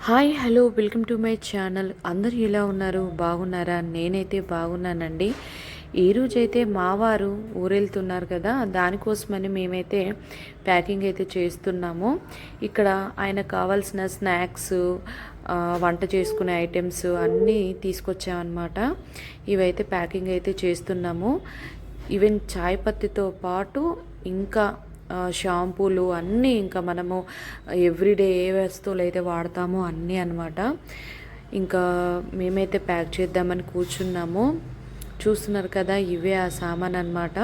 Hi hello welcome to my channel. అందరూ ఎలా ఉన్నారు? బాగున్నారా? నేనైతే బాగున్నానండి. ఈరోజైతే మా వారు ఊరెళ్తున్నారు కదా, దానికోసమని మేమైతే ప్యాకింగ్ అయితే చేస్తున్నాము. ఇక్కడ ఆయనకు కావాల్సిన స్నాక్స్, వంట చేసుకునే ఐటమ్స్ అన్నీ తీసుకొచ్చామన్నమాట. ఇవైతే ప్యాకింగ్ అయితే చేస్తున్నాము. ఈవెన్ చాయ్ పత్తితో పాటు ఇంకా షాంపూలు అన్నీ, ఇంకా మనము ఎవ్రీడే ఏ వస్తువులు అయితే వాడతామో అన్నీ అన్నమాట. ఇంకా మేమైతే ప్యాక్ చేద్దామని కూర్చున్నాము. చూస్తున్నారు కదా, ఇవే ఆ సామాన్ అన్నమాట.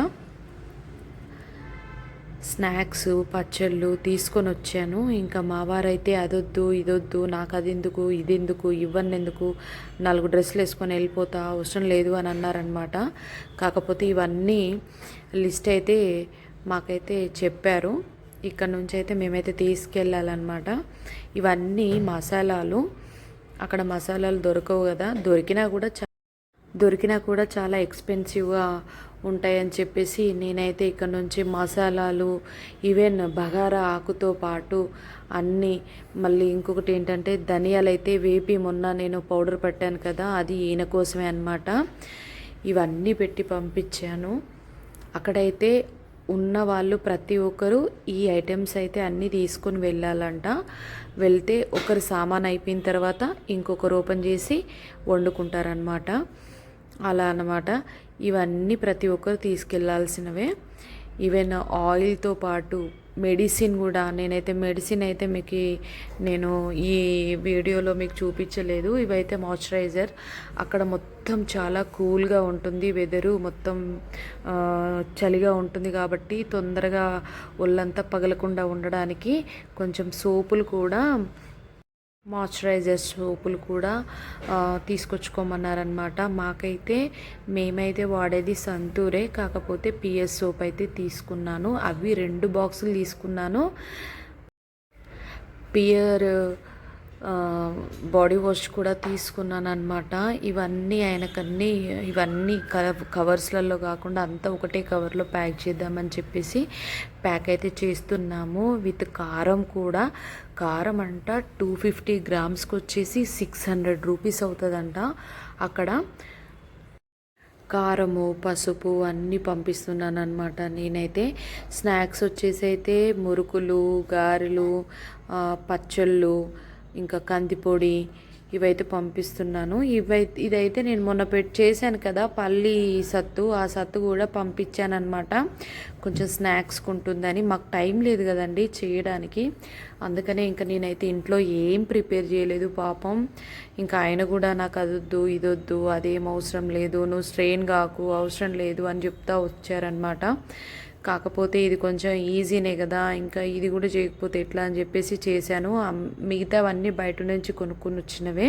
స్నాక్స్, పచ్చళ్ళు తీసుకొని వచ్చాను. ఇంకా మా వారైతే అదొద్దు ఇదొద్దు, నాకు అది ఎందుకు ఇది ఎందుకు ఇవ్వని ఎందుకు, 4 డ్రెస్సులు వేసుకొని వెళ్ళిపోతా, అవసరం లేదు అని అన్నారనమాట. కాకపోతే ఇవన్నీ లిస్ట్ అయితే మాకైతే చెప్పారు. ఇక్కడ నుంచి అయితే మేమైతే తీసుకెళ్ళాలన్నమాట. ఇవన్నీ మసాలాలు. అక్కడ మసాలాలు దొరకవు కదా, దొరికినా కూడా చాలా ఎక్స్పెన్సివ్గా ఉంటాయని చెప్పేసి నేనైతే ఇక్కడ నుంచి మసాలాలు, ఈవెన్ బగారా ఆకుతో పాటు అన్నీ, మళ్ళీ ఇంకొకటి ఏంటంటే ధనియాలు అయితే వేపి మొన్న నేను పౌడర్ పెట్టాను కదా, అది ఈయన కోసమే అన్నమాట. ఇవన్నీ పెట్టి పంపించాను. అక్కడైతే ఉన్న వాళ్ళు ప్రతి ఒక్కరు ఈ ఐటమ్స్ అయితే అన్నీ తీసుకొని వెళ్ళాలంట. వెళ్తే ఒకరి సామాన్ అయిపోయిన తర్వాత ఇంకొకరు ఓపెన్ చేసి వండుకుంటారనమాట. అలా అన్నమాట. ఇవన్నీ ప్రతి ఒక్కరు తీసుకెళ్లాల్సినవే. ఈవెన్ ఆయిల్తో పాటు మెడిసిన్ కూడా. నేనైతే మెడిసిన్ అయితే నేను ఈ వీడియోలో మీకు చూపించలేదు. ఇవైతే మాయిశ్చరైజర్. అక్కడ మొత్తం చాలా కూల్గా ఉంటుంది, వెదరు మొత్తం చలిగా ఉంటుంది కాబట్టి తొందరగా ఒళ్ళంతా పగలకుండా ఉండడానికి కొంచెం సోపులు కూడా, మాయిశ్చరైజర్ సోపులు కూడా తీసుకొచ్చుకోమన్నారనమాట. మేమైతే వాడేది సంతూరే, కాకపోతే పిఎస్ సోప్ అయితే తీసుకున్నాను. అవి 2 బాక్సులు తీసుకున్నాను. పియర్ బాడీ వాష్ కూడా తీసుకున్నాను అనమాట. ఇవన్నీ కవర్స్లలో కాకుండా అంతా ఒకటే కవర్లో ప్యాక్ చేద్దామని చెప్పేసి ప్యాక్ అయితే చేస్తున్నాము. విత్ కారం కూడా. కారం అంట 250 గ్రామ్స్కి వచ్చేసి 600 రూపీస్ అవుతుందంట. అక్కడ కారము, పసుపు అన్నీ పంపిస్తున్నాను అనమాట. నేనైతే స్నాక్స్ వచ్చేసి అయితే మురుకులు, గారెలు, పచ్చళ్ళు, ఇంకా కందిపొడి ఇవైతే పంపిస్తున్నాను. ఇదైతే నేను మొన్న చేశాను కదా పల్లి సత్తు, ఆ సత్తు కూడా పంపించానమాట. కొంచెం స్నాక్స్కి ఉంటుందని. మాకు టైం లేదు కదండి చేయడానికి, అందుకనే ఇంకా నేనైతే ఇంట్లో ఏం ప్రిపేర్ చేయలేదు పాపం. ఇంకా ఆయన కూడా నాకు అదొద్దు ఇదొద్దు, అదేం అవసరం లేదు, నువ్వు స్ట్రెయిన్ కాకు, అవసరం లేదు అని చెప్తా వచ్చారనమాట. కాకపోతే ఇది కొంచెం ఈజీనే కదా, ఇంకా ఇది కూడా చేయకపోతే ఎట్లా అని చెప్పేసి చేశాను. మిగతావన్నీ బయట నుంచి కొనుక్కొని వచ్చినవే.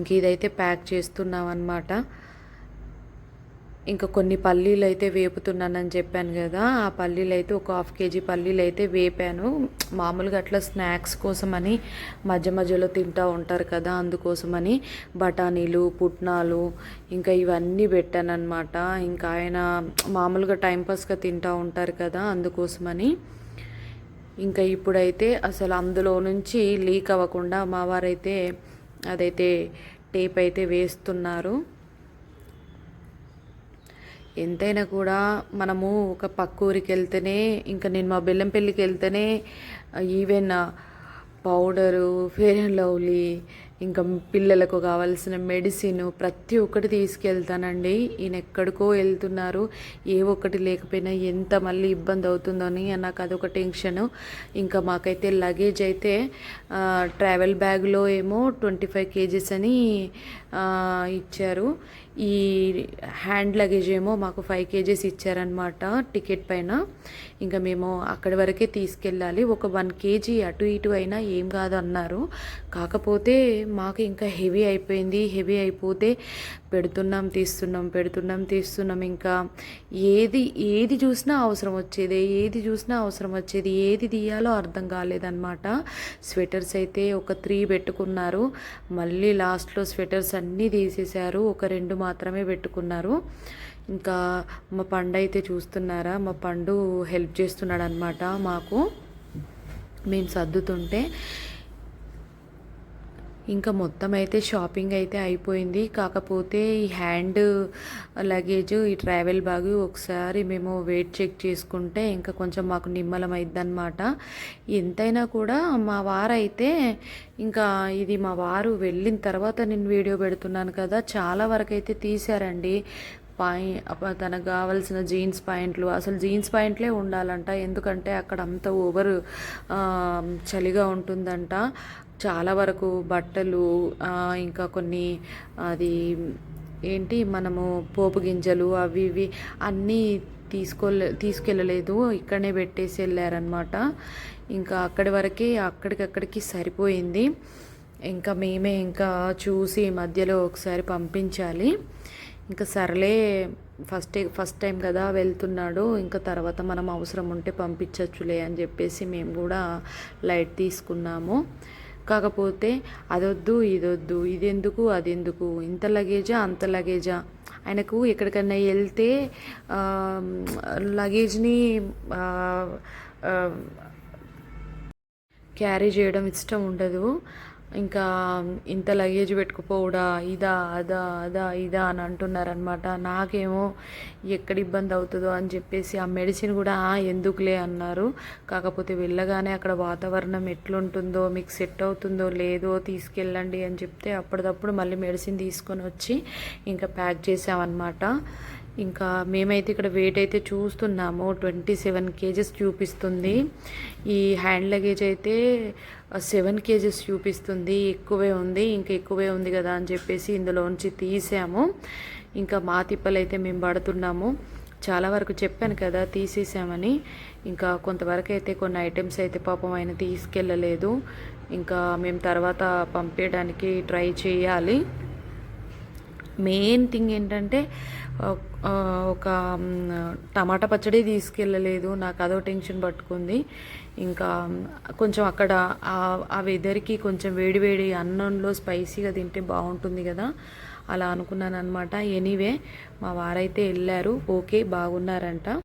ఇంక ఇదైతే ప్యాక్ చేస్తున్నాం అన్నమాట. ఇంకా కొన్ని పల్లీలు అయితే వేపుతున్నానని చెప్పాను కదా, ఆ పల్లీలు అయితే ఒక 1/2 కేజీ పల్లీలు అయితే వేపాను. మామూలుగా అట్లా స్నాక్స్ కోసమని మధ్య మధ్యలో తింటూ ఉంటారు కదా, అందుకోసమని బఠానీలు, పుట్నాలు ఇంకా ఇవన్నీ పెట్టానమాట. ఇంకా ఆయన మామూలుగా టైంపాస్గా తింటూ ఉంటారు కదా, అందుకోసమని. ఇంకా ఇప్పుడైతే అసలు అందులో నుంచి లీక్ అవ్వకుండా మా వారైతే అదైతే టేప్ అయితే వేస్తున్నారు. ఎంతైనా కూడా మనము ఒక పక్క ఊరికి వెళ్తేనే, ఇంకా నేను మా బెల్లంపల్లికి వెళ్తేనే even powder, fair and lovely, ఇంకా పిల్లలకు కావాల్సిన మెడిసిన్ ప్రతి ఒక్కటి తీసుకెళ్తానండి. ఈయన ఎక్కడికో వెళ్తున్నారు, ఏ ఒక్కటి లేకపోయినా ఎంత మళ్ళీ ఇబ్బంది అవుతుందో అని నాకు అదొక టెన్షను. ఇంకా మాకైతే లగేజ్ అయితే ట్రావెల్ బ్యాగ్లో ఏమో 25 కేజీస్ అని ఇచ్చారు. ఈ హ్యాండ్ లగేజ్ ఏమో మాకు 5 కేజీస్ ఇచ్చారనమాట టికెట్ పైన. ఇంకా మేము అక్కడి వరకే తీసుకెళ్ళాలి. ఒక 1 కేజీ అటు ఇటు అయినా ఏం కాదు అన్నారు. కాకపోతే మాకు ఇంకా హెవీ అయిపోయింది. హెవీ అయిపోతే పెడుతున్నాం తీస్తున్నాం. ఇంకా ఏది చూసినా అవసరం వచ్చేది, ఏది తీయాలో అర్థం కాలేదన్నమాట. స్వెటర్స్ అయితే ఒక 3 పెట్టుకున్నారు. మళ్ళీ లాస్ట్లో స్వెటర్స్ అన్నీ తీసేశారు, ఒక 2 మాత్రమే పెట్టుకున్నారు. ఇంకా మా పండు అయితే చూస్తున్నారా, మా పండు హెల్ప్ చేస్తున్నాడు అనమాట మాకు, మేము సర్దుతుంటే. ఇంకా మొత్తం అయితే షాపింగ్ అయితే అయిపోయింది. కాకపోతే ఈ హ్యాండ్ లగేజ్, ఈ ట్రావెల్ బ్యాగ్ ఒకసారి మేము వెయిట్ చెక్ చేసుకుంటే ఇంకా కొంచెం మాకు నిమ్మలం అయిద్దనమాట. ఎంతైనా కూడా మా వారైతే ఇంకా ఇది మా వారు వెళ్ళిన తర్వాత నేను వీడియో పెడుతున్నాను కదా, చాలా వరకు అయితే తీశారండి. తనకు కావాల్సిన జీన్స్ ప్యాంట్లు, అసలు జీన్స్ ప్యాంట్లే ఉండాలంట. ఎందుకంటే అక్కడ అంత ఓవర్ చలిగా ఉంటుందంట. చాలా వరకు బట్టలు, ఇంకా కొన్ని అది ఏంటి మనము పోపు గింజలు అవి ఇవి అన్నీ తీసుకెళ్ళలేదు, ఇక్కడనే పెట్టేసి వెళ్ళారనమాట. ఇంకా అక్కడి వరకే అక్కడికక్కడికి సరిపోయింది. ఇంకా మేమే ఇంకా చూసి మధ్యలో ఒకసారి పంపించాలి. ఇంకా సర్లే, ఫస్ట్ టైం కదా వెళ్తున్నాడు, ఇంకా తర్వాత మనం అవసరం ఉంటే పంపించచ్చులే అని చెప్పేసి మేము కూడా లైట్ తీసుకున్నాము. కాకపోతే అదొద్దు ఇదొద్దు, ఇదెందుకు అదెందుకు, ఇంత లగేజా అంత లగేజా. ఆయనకు ఎక్కడికన్నా వెళ్తే లగేజ్ని క్యారీ చేయడం ఇష్టం ఉండదు. ఇంకా ఇంత లగేజ్ పెట్టుకుపోవడా, ఇదా అదా అదా ఇదా అని అంటున్నారనమాట. నాకేమో ఎక్కడ ఇబ్బంది అవుతుందో అని చెప్పేసి ఆ మెడిసిన్ కూడా ఎందుకులే అన్నారు. కాకపోతే వెళ్ళగానే అక్కడ వాతావరణం ఎట్లుంటుందో, మీకు సెట్ అవుతుందో లేదో తీసుకెళ్ళండి అని చెప్తే అప్పటిదప్పుడు మళ్ళీ మెడిసిన్ తీసుకొని వచ్చి ఇంకా ప్యాక్ చేసామన్నమాట. ఇంకా మేమైతే ఇక్కడ వెయిట్ అయితే చూస్తున్నాము, 27 kgs చూపిస్తుంది. ఈ హ్యాండ్ లగేజ్ అయితే 7 kgs చూపిస్తుంది. ఎక్కువే ఉంది, ఇంకా ఎక్కువే ఉంది కదా అని చెప్పేసి ఇందులోంచి తీసాము. ఇంకా మా తిప్పలు అయితే మేము పడుతున్నాము. చాలా వరకు చెప్పాను కదా తీసేసామని. ఇంకా కొంతవరకు అయితే కొన్ని ఐటమ్స్ అయితే పాపం ఆయన తీసుకెళ్ళలేదు. ఇంకా మేము తర్వాత పంపించడానికి ట్రై చేయాలి. మెయిన్ థింగ్ ఏంటంటే ఒక టమాటా పచ్చడి తీసుకెళ్ళలేదు. నాకు అదో టెన్షన్ పట్టుకుంది. ఇంకా కొంచెం అక్కడ ఆ వెదర్కి కొంచెం వేడి అన్నంలో స్పైసీగా తింటే బాగుంటుంది కదా, అలా అనుకున్నాను అనమాట. ఎనీవే మా వారైతే వెళ్ళారు, ఓకే బాగున్నారంట.